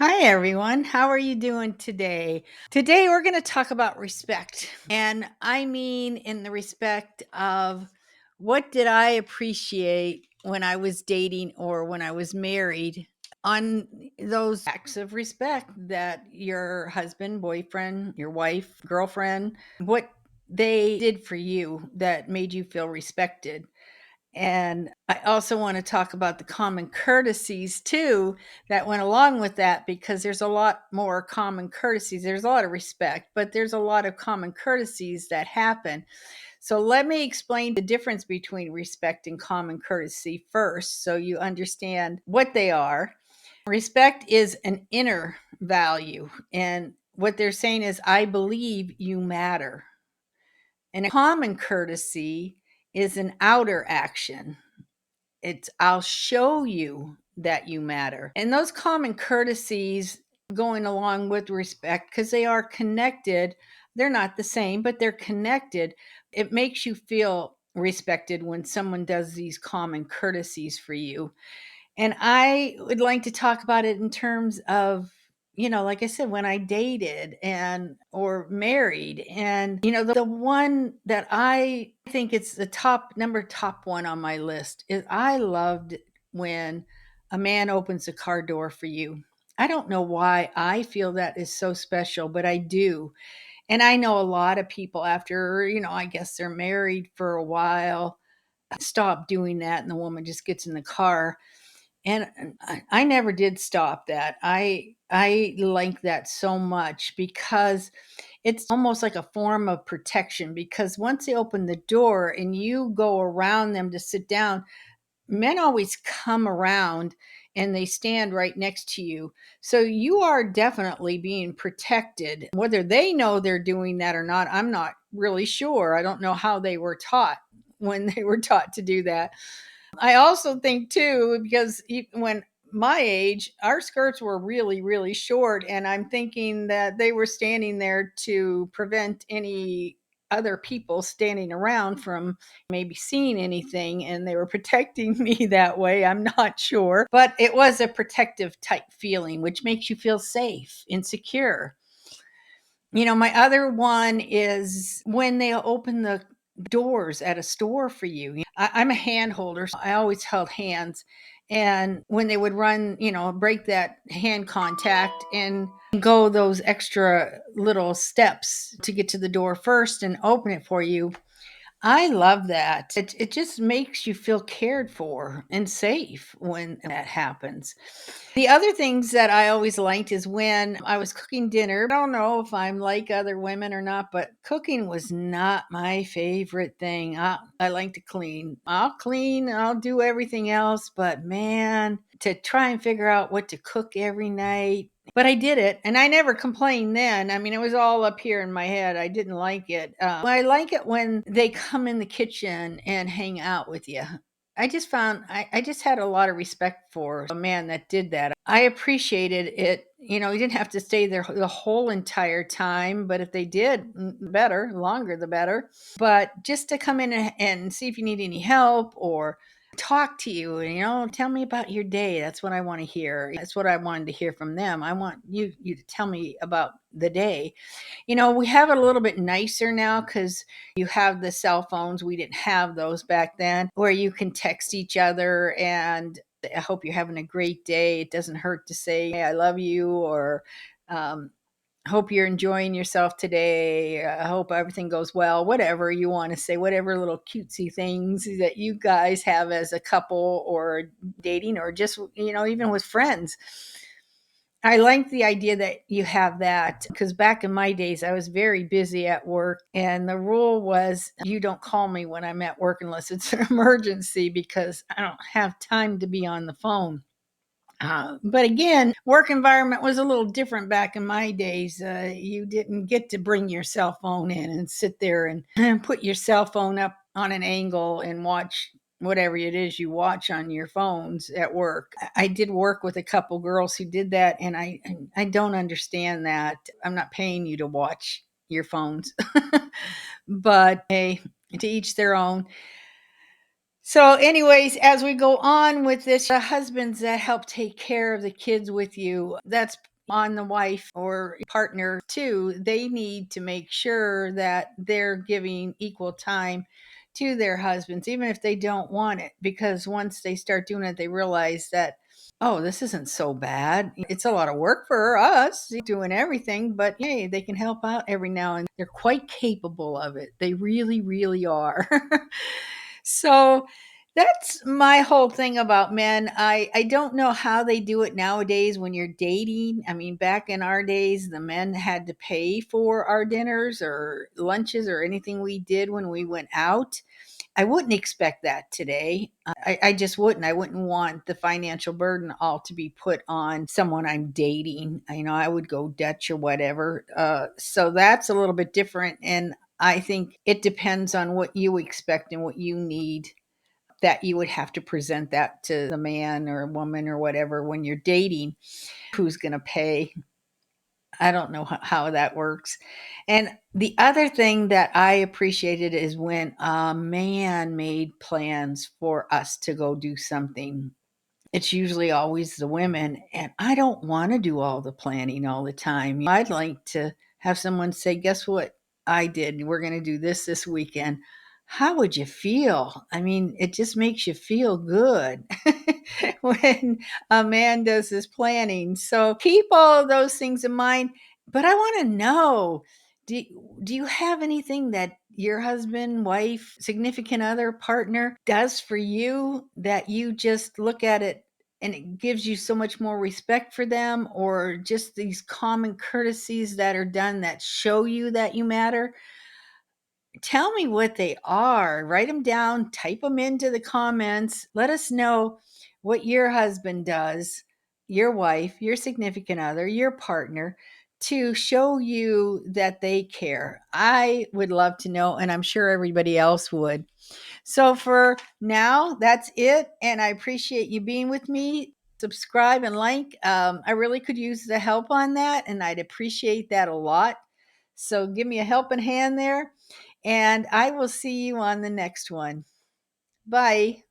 Hi, everyone. How are you doing today? Today, we're going to talk about respect. And I mean, in the respect of what did I appreciate when I was dating or when I was married on those acts of respect that your husband, boyfriend, your wife, girlfriend, what they did for you that made you feel respected. And I also want to talk about the common courtesies too that went along with that because there's a lot more common courtesies. There's a lot of respect, but there's a lot of common courtesies that happen. So let me explain the difference between respect and common courtesy first so you understand what they are. Respect is an inner value, and what they're saying is, I believe you matter. And a common courtesy is an outer action. It's I'll show you that you matter. And those common courtesies going along with respect, because they are connected, they're not the same, but they're connected. It makes you feel respected when someone does these common courtesies for you. And I would like to talk about it in terms of, like I said, when I dated and or married. And, the one that I think it's the top one on my list is I loved when a man opens a car door for you. I don't know why I feel that is so special, but I do. And I know a lot of people after, I guess they're married for a while, stop doing that and the woman just gets in the car, and I never did stop that. I like that so much because it's almost like a form of protection, because once they open the door and you go around them to sit down, men always come around and they stand right next to you. So you are definitely being protected. Whether they know they're doing that or not, I'm not really sure. I don't know how they were taught when they were taught to do that. I also think too, because when my age, our skirts were really, really short, and I'm thinking that they were standing there to prevent any other people standing around from maybe seeing anything, and they were protecting me that way. I'm not sure, but it was a protective type feeling, which makes you feel safe and secure. My other one is when they open the doors at a store for you. I'm a hand holder, so I always held hands. And when they would run, break that hand contact and go those extra little steps to get to the door first and open it for you, I love that. It just makes you feel cared for and safe when that happens. The other things that I always liked is when I was cooking dinner. I don't know if I'm like other women or not, but cooking was not my favorite thing. I like to clean. I'll clean, I'll do everything else, but man, to try and figure out what to cook every night. But I did it, and I never complained then. I mean, it was all up here in my head. I didn't like it. I like it when they come in the kitchen and hang out with you. I just had a lot of respect for a man that did that. I appreciated it. You didn't have to stay there the whole entire time, but if they did, better, longer the better. But just to come in and see if you need any help or talk to you and tell me about your day. That's what I want to hear. That's what I wanted to hear from them. I want you to tell me about the day. We have it a little bit nicer now because you have the cell phones. We didn't have those back then, where you can text each other and I hope you're having a great day. It doesn't hurt to say, "Hey, I love you," or um, hope you're enjoying yourself today. I hope everything goes well. Whatever you want to say, whatever little cutesy things that you guys have as a couple or dating or just, even with friends. I like the idea that you have that because back in my days, I was very busy at work. And the rule was you don't call me when I'm at work unless it's an emergency because I don't have time to be on the phone. But again, work environment was a little different back in my days. You didn't get to bring your cell phone in and sit there and put your cell phone up on an angle and watch whatever it is you watch on your phones at work. I did work with a couple girls who did that, and I don't understand that. I'm not paying you to watch your phones, but hey, to each their own. So, anyways, as we go on with this, the husbands that help take care of the kids with you, that's on the wife or partner too. They need to make sure that they're giving equal time to their husbands, even if they don't want it, because once they start doing it, they realize that, oh, this isn't so bad. It's a lot of work for us doing everything, but hey, they can help out every now and they're quite capable of it. They really, really are. So that's my whole thing about men. I don't know how they do it nowadays when you're dating. I mean, back in our days, the men had to pay for our dinners or lunches or anything we did when we went out. I wouldn't expect that today. I just wouldn't. I wouldn't want the financial burden all to be put on someone I'm dating. I would go Dutch or whatever. So that's a little bit different. And I think it depends on what you expect and what you need, that you would have to present that to the man or woman or whatever when you're dating, who's going to pay. I don't know how that works. And the other thing that I appreciated is when a man made plans for us to go do something. It's usually always the women, and I don't want to do all the planning all the time. I'd like to have someone say, "Guess what? I did. We're going to do this weekend." How would you feel? I mean, it just makes you feel good when a man does his planning. So keep all of those things in mind. But I want to know, do, do you have anything that your husband, wife, significant other, partner does for you that you just look at it and it gives you so much more respect for them, or just these common courtesies that are done that show you that you matter? Tell me what they are. Write them down, type them into the comments. Let us know what your husband does, your wife, your significant other, your partner, to show you that they care. I would love to know, and I'm sure everybody else would. So for now, that's it. And I appreciate you being with me. Subscribe and like. I really could use the help on that, and I'd appreciate that a lot. So give me a helping hand there, and I will see you on the next one. Bye.